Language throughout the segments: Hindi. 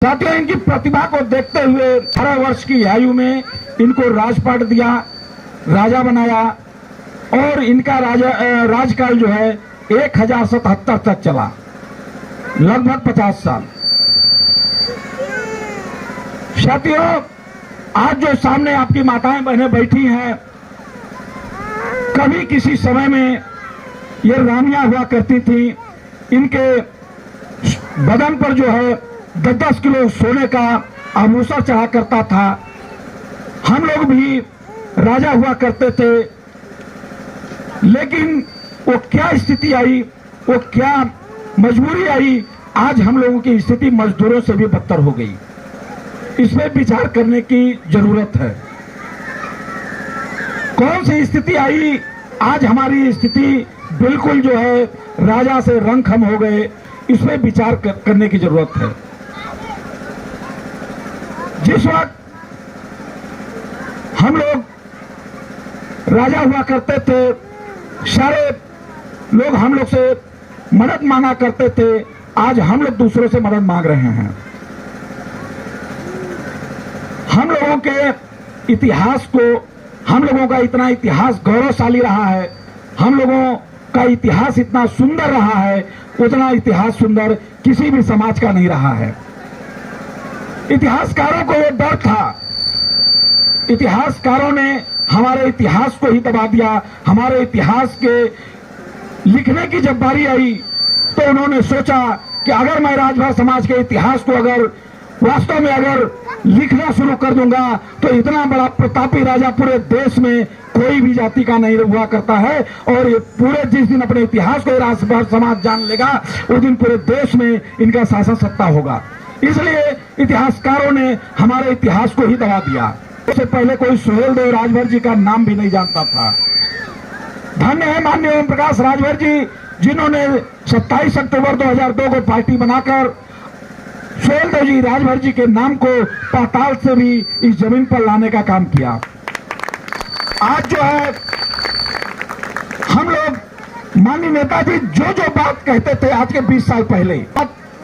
साथियों, इनकी प्रतिभा को देखते हुए 18 वर्ष की आयु में इनको राजपाट दिया, राजा बनाया और इनका राजकाल जो है 1077 तक चला, लगभग 50 साल। साथियों, आज जो सामने आपकी माताएं बहनें बैठी हैं, कभी किसी समय में ये रानियां हुआ करती थी। इनके बदन पर जो है 10-10 किलो सोने का आभूषण चढ़ा करता था। हम लोग भी राजा हुआ करते थे, लेकिन वो क्या स्थिति आई, वो क्या मजबूरी आई, आज हम लोगों की स्थिति मजदूरों से भी बदतर हो गई। इसमें विचार करने की जरूरत है। कौन सी स्थिति आई, आज हमारी स्थिति बिल्कुल जो है राजा से रंग खम हो गए, इसमें विचार करने की जरूरत है। जिस वक्त हम लोग राजा हुआ करते थे, सारे लोग हम लोग से मदद मांगा करते थे, आज हम लोग दूसरों से मदद मांग रहे हैं। हम लोगों के इतिहास को, हम लोगों का इतना इतिहास गौरवशाली रहा है, हम लोगों का इतिहास इतना सुंदर रहा है, उतना इतिहास सुंदर किसी भी समाज का नहीं रहा है। इतिहासकारों को ये डर था, इतिहासकारों ने हमारे इतिहास को ही दबा दिया। हमारे इतिहास के लिखने की जब बारी आई तो उन्होंने सोचा कि अगर मैं राजभर समाज के इतिहास को अगर वास्तव में अगर लिखना शुरू कर दूंगा तो इतना बड़ा प्रतापी राजा पूरे देश में कोई भी जाति का नहीं हुआ करता है, और ये पूरे जिस दिन अपने इतिहास को राजभर समाज जान लेगा उस दिन पूरे देश में इनका शासन सत्ता होगा। इसलिए इतिहासकारों ने हमारे इतिहास को ही दबा दिया। उससे पहले कोई सुहेलदेव राजभर जी का नाम भी नहीं जानता था। धन्य है माननीय ओम प्रकाश राजभर जी, जिन्होंने 27 अक्टूबर 2002 को पार्टी बनाकर सुहेलदेव जी राजभर जी के नाम को पाताल से भी इस जमीन पर लाने का काम किया। आज जो है हम लोग माननीय नेताजी जो जो बात कहते थे आज के 20 साल पहले,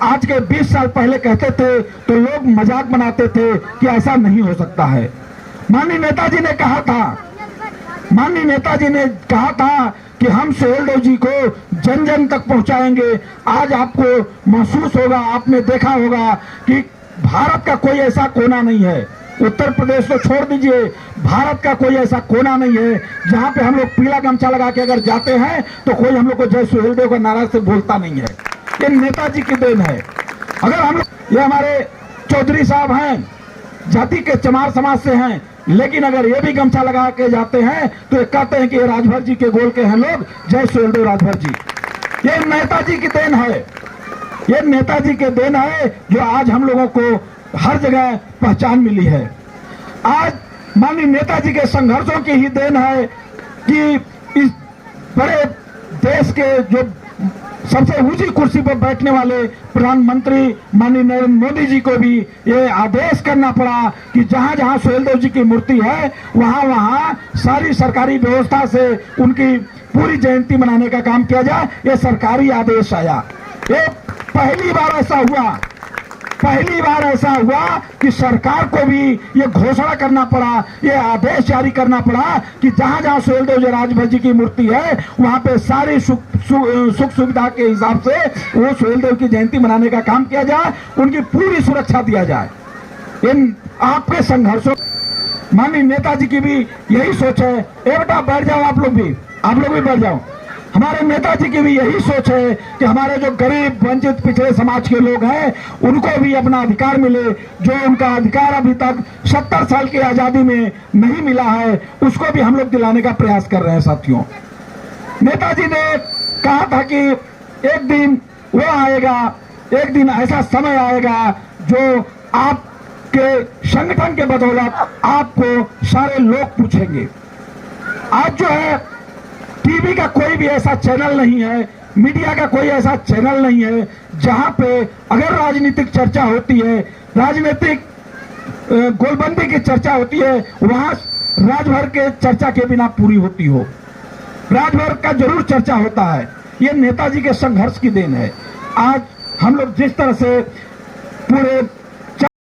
आज के 20 साल पहले कहते थे तो लोग मजाक बनाते थे कि ऐसा नहीं हो सकता है। माननीय नेताजी ने कहा था कि हम सुहेलदेव जी को जन जन तक पहुंचाएंगे। आज आपको महसूस होगा, आपने देखा होगा कि भारत का कोई ऐसा कोना नहीं है, उत्तर प्रदेश को छोड़ दीजिए, भारत का कोई ऐसा कोना नहीं है जहां पे हम लोग पीला गमछा लगा के अगर जाते हैं तो कोई हम लोग को जय सुहेलदेव का नारा से बोलता नहीं है। ये नेताजी की देन है। अगर हम लोग, ये हमारे चौधरी साहब हैं, जाति के चमार समाज से हैं, लेकिन अगर ये भी गमछा लगा के जाते हैं तो ये कहते हैं कि ये राजभर जी के गोल के हैं लोग, जय सुहेलदेव राजभर जी। ये नेताजी की देन है, ये नेताजी के देन है जो आज हम लोगों को हर जगह पहचान मिली है। आज माननीय नेताजी के संघर्षों की ही देन है कि इस बड़े देश के जो सबसे ऊंची कुर्सी पर बैठने वाले प्रधानमंत्री माननीय नरेंद्र मोदी जी को भी ये आदेश करना पड़ा कि जहां जहां सुहेलदेव जी की मूर्ति है वहां वहां सारी सरकारी व्यवस्था से उनकी पूरी जयंती मनाने का काम किया जाए। ये सरकारी आदेश आया। ये पहली बार ऐसा हुआ कि सरकार को भी ये घोषणा करना पड़ा, ये आदेश जारी करना पड़ा कि जहां जहां सुहेलदेव जी राजभर जी की मूर्ति है वहां पे सारी सुख सुविधा के हिसाब से वो सुहेलदेव की जयंती मनाने का काम किया जाए, उनकी पूरी सुरक्षा दिया जाए। इन आपके संघर्षों, माननीय नेताजी की भी यही सोच है। ए बेटा बैठ जाओ, आप लोग भी बैठ जाओ। हमारे नेताजी की भी यही सोच है कि हमारे जो गरीब वंचित पिछड़े समाज के लोग हैं उनको भी अपना अधिकार मिले, जो उनका अधिकार अभी तक 70 साल की आजादी में नहीं मिला है उसको भी हम लोग दिलाने का प्रयास कर रहे हैं। साथियों, नेताजी ने कहा था कि एक दिन वो आएगा, एक दिन ऐसा समय आएगा जो आपके संगठन के बदौलत आपको सारे लोग पूछेंगे। आज जो है टीवी का कोई भी ऐसा चैनल नहीं है, मीडिया का कोई ऐसा चैनल नहीं है जहां पे अगर राजनीतिक चर्चा होती है, राजनीतिक गोलबंदी की चर्चा होती है, वहां राजभर के चर्चा के बिना पूरी होती हो। राजभर का जरूर चर्चा होता है। ये नेताजी के संघर्ष की देन है। आज हम लोग जिस तरह से पूरे